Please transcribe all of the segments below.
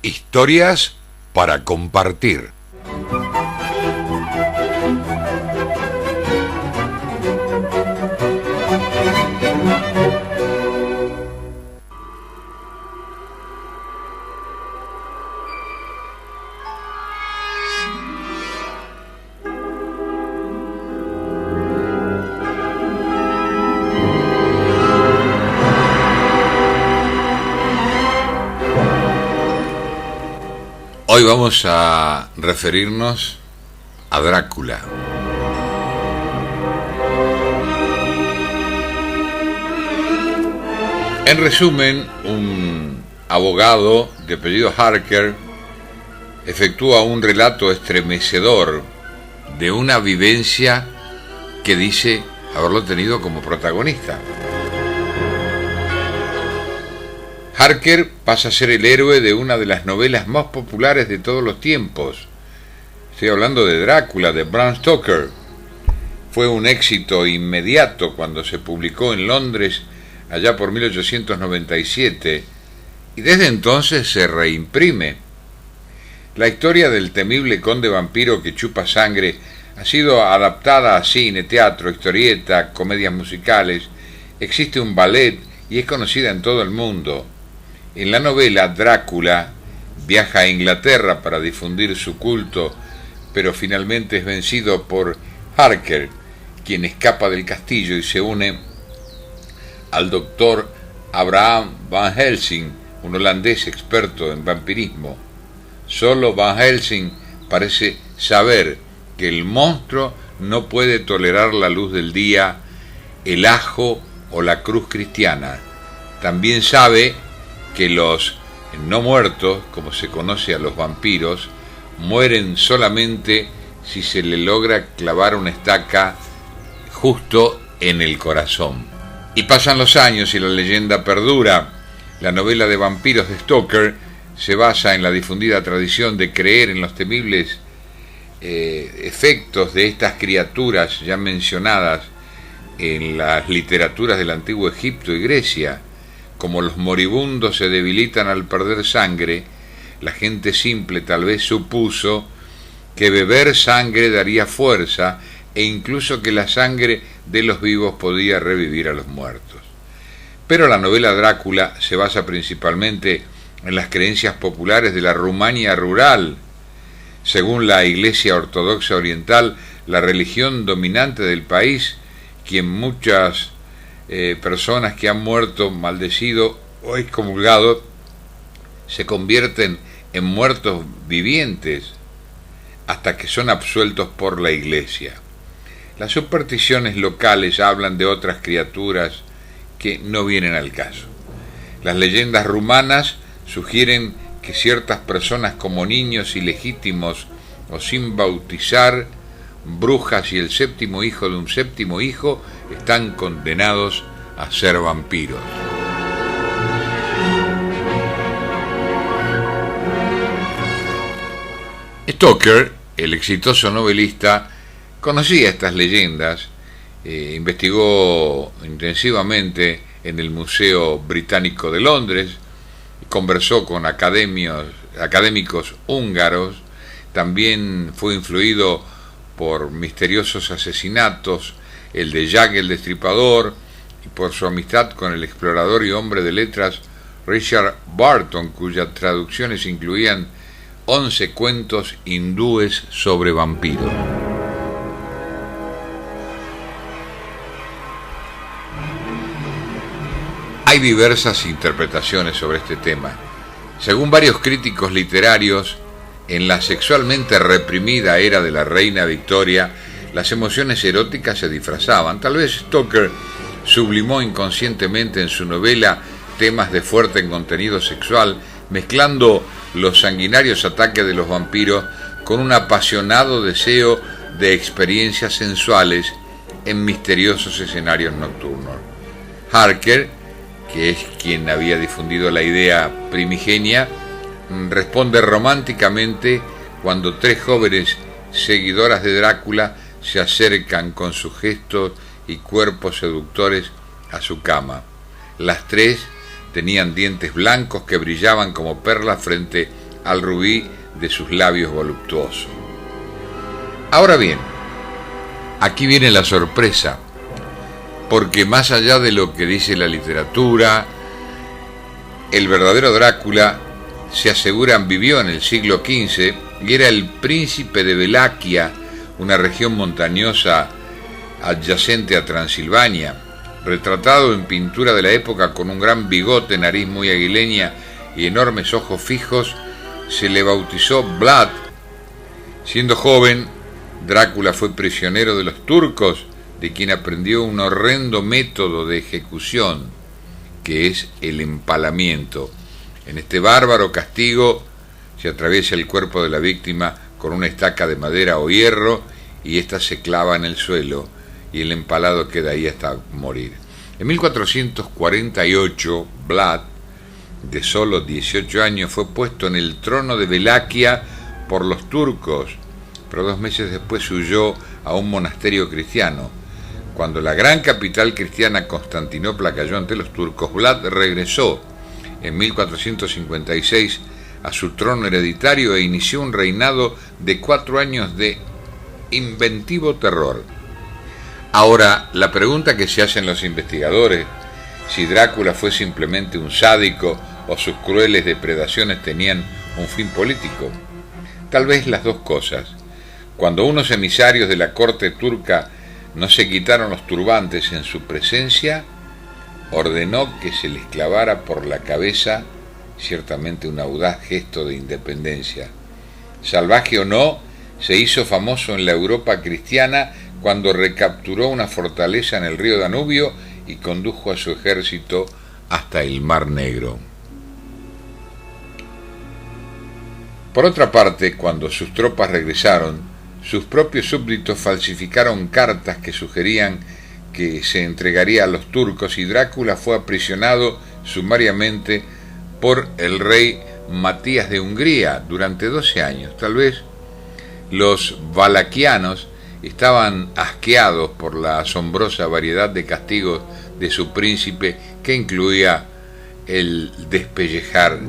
Historias para compartir. Hoy vamos a referirnos a Drácula. En resumen, un abogado de apellido Harker efectúa un relato estremecedor de una vivencia que dice haberlo tenido como protagonista. Harker pasa a ser el héroe de una de las novelas más populares de todos los tiempos. Estoy hablando de Drácula, de Bram Stoker. Fue un éxito inmediato cuando se publicó en Londres allá por 1897 y desde entonces se reimprime. La historia del temible conde vampiro que chupa sangre ha sido adaptada a cine, teatro, historieta, comedias musicales. Existe un ballet y es conocida en todo el mundo. En la novela, Drácula viaja a Inglaterra para difundir su culto, pero finalmente es vencido por Harker, quien escapa del castillo y se une al doctor Abraham Van Helsing, un holandés experto en vampirismo. Solo Van Helsing parece saber que el monstruo no puede tolerar la luz del día, el ajo o la cruz cristiana. También sabe que los no muertos, como se conoce a los vampiros, mueren solamente si se le logra clavar una estaca justo en el corazón. Y pasan los años y la leyenda perdura. La novela de vampiros de Stoker se basa en la difundida tradición de creer en los temibles efectos de estas criaturas ya mencionadas en las literaturas del antiguo Egipto y Grecia. Como los moribundos se debilitan al perder sangre, la gente simple tal vez supuso que beber sangre daría fuerza e incluso que la sangre de los vivos podía revivir a los muertos. Pero la novela Drácula se basa principalmente en las creencias populares de la Rumania rural. Según la Iglesia Ortodoxa Oriental, la religión dominante del país, quien muchas personas que han muerto, maldecido o excomulgado se convierten en muertos vivientes hasta que son absueltos por la Iglesia. Las supersticiones locales hablan de otras criaturas que no vienen al caso. Las leyendas rumanas sugieren que ciertas personas como niños ilegítimos o sin bautizar, brujas y el séptimo hijo de un séptimo hijo están condenados a ser vampiros. Stoker, el exitoso novelista, conocía estas leyendas, investigó intensivamente en el Museo Británico de Londres, conversó con académicos húngaros, también fue influido por misteriosos asesinatos, el de Jack el Destripador, y por su amistad con el explorador y hombre de letras Richard Burton, cuyas traducciones incluían 11 cuentos hindúes sobre vampiros. Hay diversas interpretaciones sobre este tema. Según varios críticos literarios, en la sexualmente reprimida era de la reina Victoria, las emociones eróticas se disfrazaban. Tal vez Stoker sublimó inconscientemente en su novela temas de fuerte contenido sexual, mezclando los sanguinarios ataques de los vampiros con un apasionado deseo de experiencias sensuales en misteriosos escenarios nocturnos. Harker, que es quien había difundido la idea primigenia, responde románticamente cuando tres jóvenes seguidoras de Drácula se acercan con sus gestos y cuerpos seductores a su cama. Las tres tenían dientes blancos que brillaban como perlas frente al rubí de sus labios voluptuosos. Ahora bien, aquí viene la sorpresa, porque más allá de lo que dice la literatura, el verdadero Drácula, se aseguran, vivió en el siglo XV y era el príncipe de Valaquia, una región montañosa adyacente a Transilvania, retratado en pintura de la época con un gran bigote, nariz muy aguileña y enormes ojos fijos. Se le bautizó Vlad. Siendo joven, Drácula fue prisionero de los turcos, de quien aprendió un horrendo método de ejecución, que es el empalamiento. En este bárbaro castigo se atraviesa el cuerpo de la víctima con una estaca de madera o hierro y ésta se clava en el suelo y el empalado queda ahí hasta morir. En 1448, Vlad, de solo 18 años, fue puesto en el trono de Valaquia por los turcos, pero 2 meses después huyó a un monasterio cristiano. Cuando la gran capital cristiana Constantinopla cayó ante los turcos, Vlad regresó en 1456 a su trono hereditario e inició un reinado de 4 años de inventivo terror. Ahora, la pregunta que se hacen los investigadores, si Drácula fue simplemente un sádico o sus crueles depredaciones tenían un fin político. Tal vez las dos cosas. Cuando unos emisarios de la corte turca no se quitaron los turbantes en su presencia, ordenó que se les clavara por la cabeza, ciertamente un audaz gesto de independencia. Salvaje o no, se hizo famoso en la Europa cristiana cuando recapturó una fortaleza en el río Danubio y condujo a su ejército hasta el Mar Negro. Por otra parte, cuando sus tropas regresaron, sus propios súbditos falsificaron cartas que sugerían que se entregaría a los turcos y Drácula fue aprisionado sumariamente por el rey Matías de Hungría durante 12 años. Tal vez los valaquianos estaban asqueados por la asombrosa variedad de castigos de su príncipe, que incluía el despellejar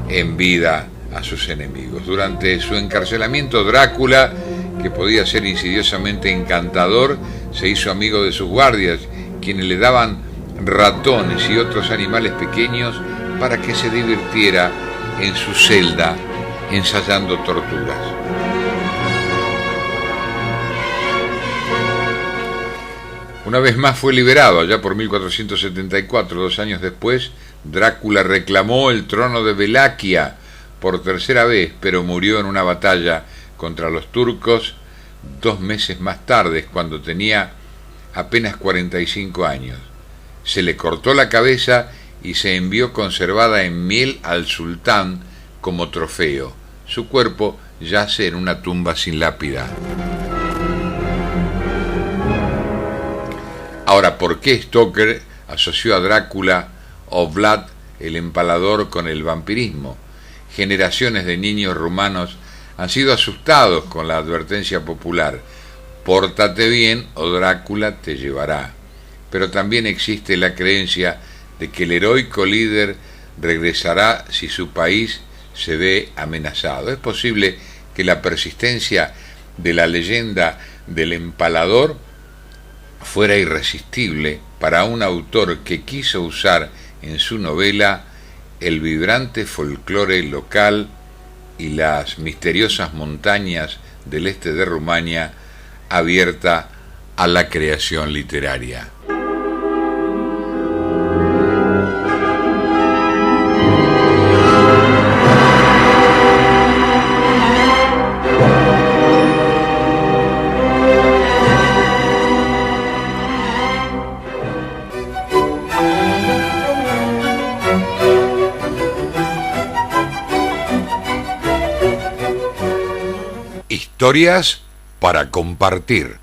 en vida a sus enemigos. Durante su encarcelamiento, Drácula, que podía ser insidiosamente encantador, se hizo amigo de sus guardias, quienes le daban ratones y otros animales pequeños para que se divirtiera en su celda ensayando torturas. Una vez más fue liberado, allá por 1474, 2 años después. Drácula reclamó el trono de Valaquia por tercera vez, pero murió en una batalla contra los turcos 2 meses más tarde, cuando tenía apenas 45 años. Se le cortó la cabeza y se envió conservada en miel al sultán como trofeo. Su cuerpo yace en una tumba sin lápida. Ahora, ¿por qué Stoker asoció a Drácula o Vlad el Empalador con el vampirismo? Generaciones de niños rumanos han sido asustados con la advertencia popular: pórtate bien o Drácula te llevará. Pero también existe la creencia de que el heroico líder regresará si su país se ve amenazado. Es posible que la persistencia de la leyenda del Empalador fuera irresistible para un autor que quiso usar en su novela el vibrante folclore local y las misteriosas montañas del este de Rumania, abierta a la creación literaria. Historias para compartir.